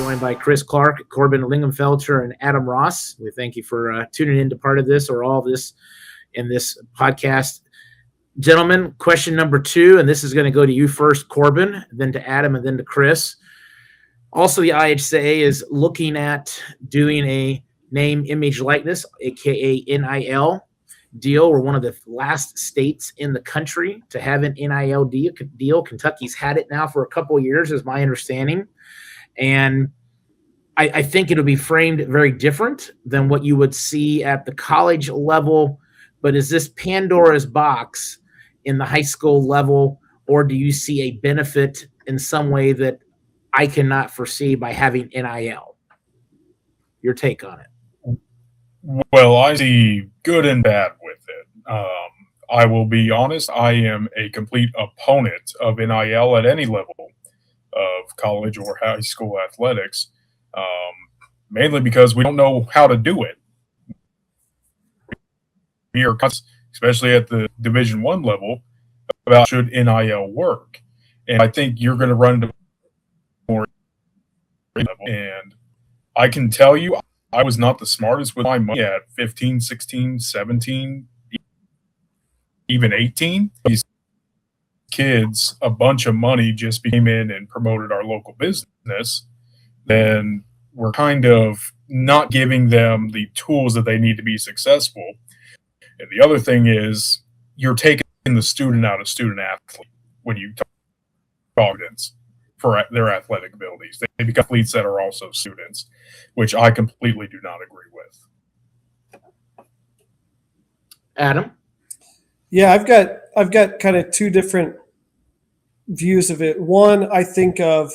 joined by Chris Clark, Corbin Lingenfelter, and Adam Ross. We thank you for tuning in to part of this or all of this in this podcast. Gentlemen, question number 2, and this is going to go to you first, Corbin, then to Adam, and then to Chris. Also, the IHSAA is looking at doing a name, image, likeness, aka NIL deal. We're one of the last states in the country to have an NIL deal. Kentucky's had it now for a couple of years, is my understanding. And I think it'll be framed very different than what you would see at the college level. But is this Pandora's box in the high school level, or do you see a benefit in some way that I cannot foresee by having NIL? Your take on it. Well, I see good and bad with it. I will be honest, I am a complete opponent of NIL at any level of college or high school athletics, mainly because we don't know how to do it. We are, especially at the Division I level, about should NIL work. And I think you're going to run into more level. And I can tell you, I was not the smartest with my money at 15, 16, 17, even 18. These kids, a bunch of money just came in and promoted our local business. Then we're kind of not giving them the tools that they need to be successful. And the other thing is you're taking the student out of student athlete when you talk students for their athletic abilities. They become athletes that are also students, which I completely do not agree with. Adam? Yeah, I've got kind of 2 different views of it. One, I think of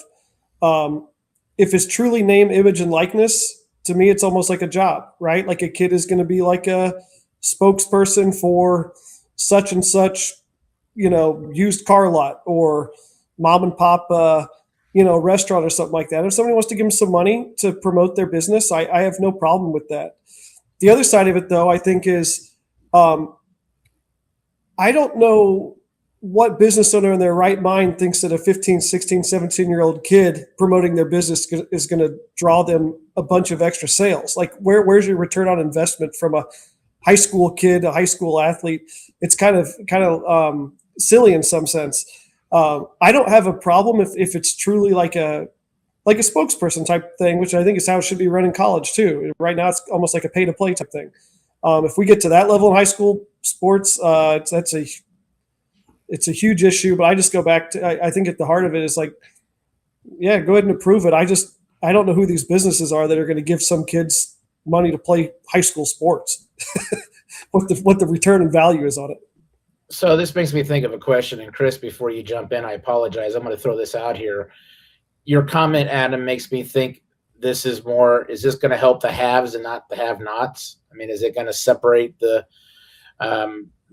if it's truly name, image, and likeness, to me, it's almost like a job, right? Like a kid is going to be like a spokesperson for such and such, used car lot or mom and pop, restaurant or something like that. If somebody wants to give them some money to promote their business, I have no problem with that. The other side of it, though, I think is I don't know what business owner in their right mind thinks that a 15, 16, 17-year-old kid promoting their business is going to draw them a bunch of extra sales. Like, where's your return on investment from a high school kid, a high school athlete? It's kind of silly in some sense. I don't have a problem if it's truly like a spokesperson type thing, which I think is how it should be run in college too. Right now, it's almost like a pay to play type thing. If we get to that level in high school sports, it's a huge issue. But I just go back to I think at the heart of it is like, yeah, go ahead and approve it. I don't know who these businesses are that are going to give some kids money to play high school sports. what the return and value is on it. So this makes me think of a question. And Chris, before you jump in, I apologize. I'm going to throw this out here. Your comment, Adam, makes me think is this going to help the haves and not the have-nots? I mean, is it going to separate the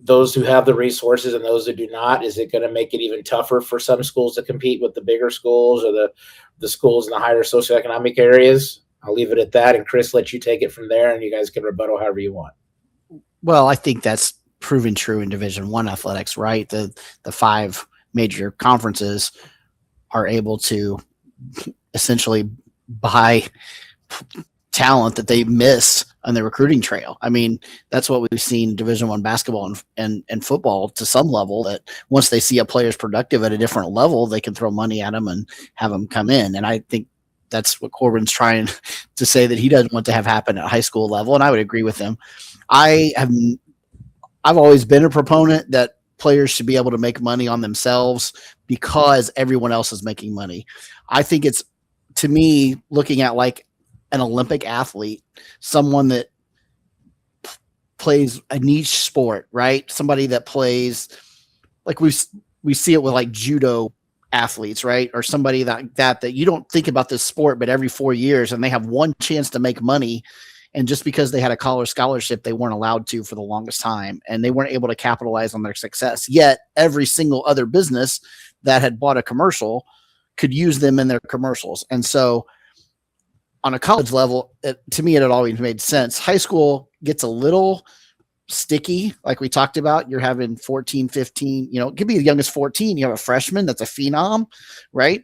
those who have the resources and those that do not? Is it going to make it even tougher for some schools to compete with the bigger schools or the schools in the higher socioeconomic areas? I'll leave it at that. And Chris, let you take it from there, and you guys can rebuttal however you want. Well, I think that's proven true in Division I athletics, right? The 5 major conferences are able to essentially buy talent that they miss on the recruiting trail. I mean, that's what we've seen in Division I basketball and football to some level, that once they see a player's productive at a different level, they can throw money at them and have them come in. And I think that's what Corbin's trying to say, that he doesn't want to have happen at high school level. And I would agree with him. I've always been a proponent that players should be able to make money on themselves because everyone else is making money. I think it's, to me, looking at like an Olympic athlete, someone that plays a niche sport, right? Somebody that plays, like we see it with like judo athletes, right? Or somebody that you don't think about this sport, but every 4 years and they have one chance to make money. And just because they had a college scholarship, they weren't allowed to for the longest time, and they weren't able to capitalize on their success. Yet every single other business that had bought a commercial could use them in their commercials. And so on a college level, to me, it had always made sense. High school gets a little sticky. Like we talked about, you're having 14, 15, it could be as young as 14. You have a freshman that's a phenom, right?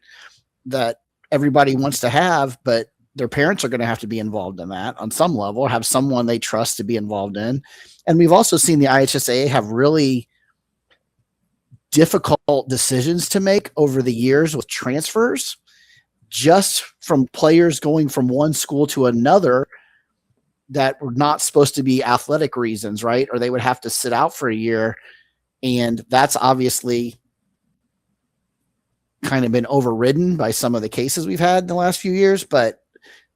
That everybody wants to have, but their parents are going to have to be involved in that on some level, or have someone they trust to be involved in. And we've also seen the IHSAA have really difficult decisions to make over the years with transfers, just from players going from one school to another that were not supposed to be athletic reasons, right? Or they would have to sit out for a year. And that's obviously kind of been overridden by some of the cases we've had in the last few years. But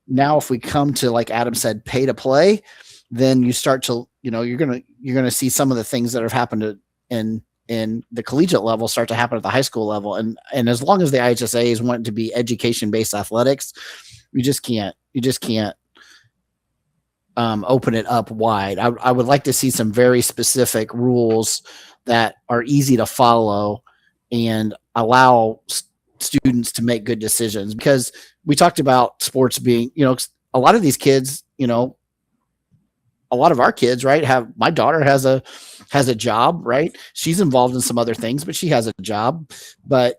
now if we come to, like Adam said, pay to play, then you start to, you're going to see some of the things that have happened in the collegiate level start to happen at the high school level. And as long as the IHSAAs want to be education-based athletics, you just can't open it up wide. I would like to see some very specific rules that are easy to follow and allow students to make good decisions, because we talked about sports being, a lot of these kids, a lot of our kids, right, my daughter has a job, right? She's involved in some other things, but she has a job. But,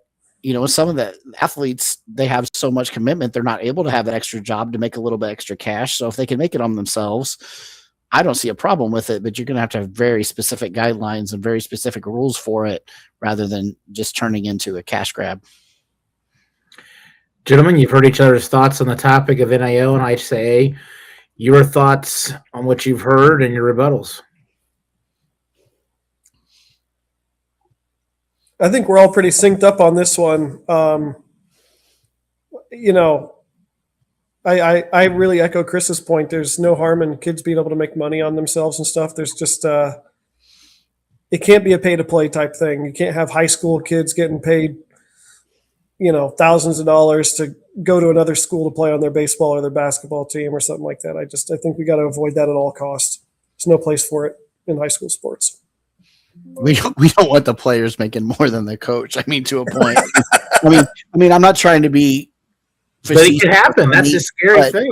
some of the athletes, they have so much commitment, they're not able to have that extra job to make a little bit extra cash. So if they can make it on themselves, I don't see a problem with it, but you're going to have very specific guidelines and very specific rules for it, rather than just turning into a cash grab. Gentlemen, you've heard each other's thoughts on the topic of NIL and IHSAA. Your thoughts on what you've heard and your rebuttals. I think we're all pretty synced up on this one. I really echo Chris's point. There's no harm in kids being able to make money on themselves and stuff. There's just it can't be a pay to play type thing. You can't have high school kids getting paid, thousands of dollars to go to another school to play on their baseball or their basketball team or something like that. I think we got to avoid that at all costs. There's no place for it in high school sports. We don't want the players making more than the coach. I mean, to a point. I mean, I'm not trying to be. But it could happen. That's the scary thing.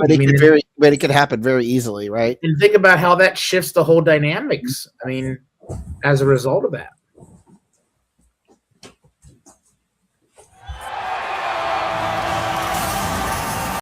But it could happen very easily, right? And think about how that shifts the whole dynamics. I mean, as a result of that.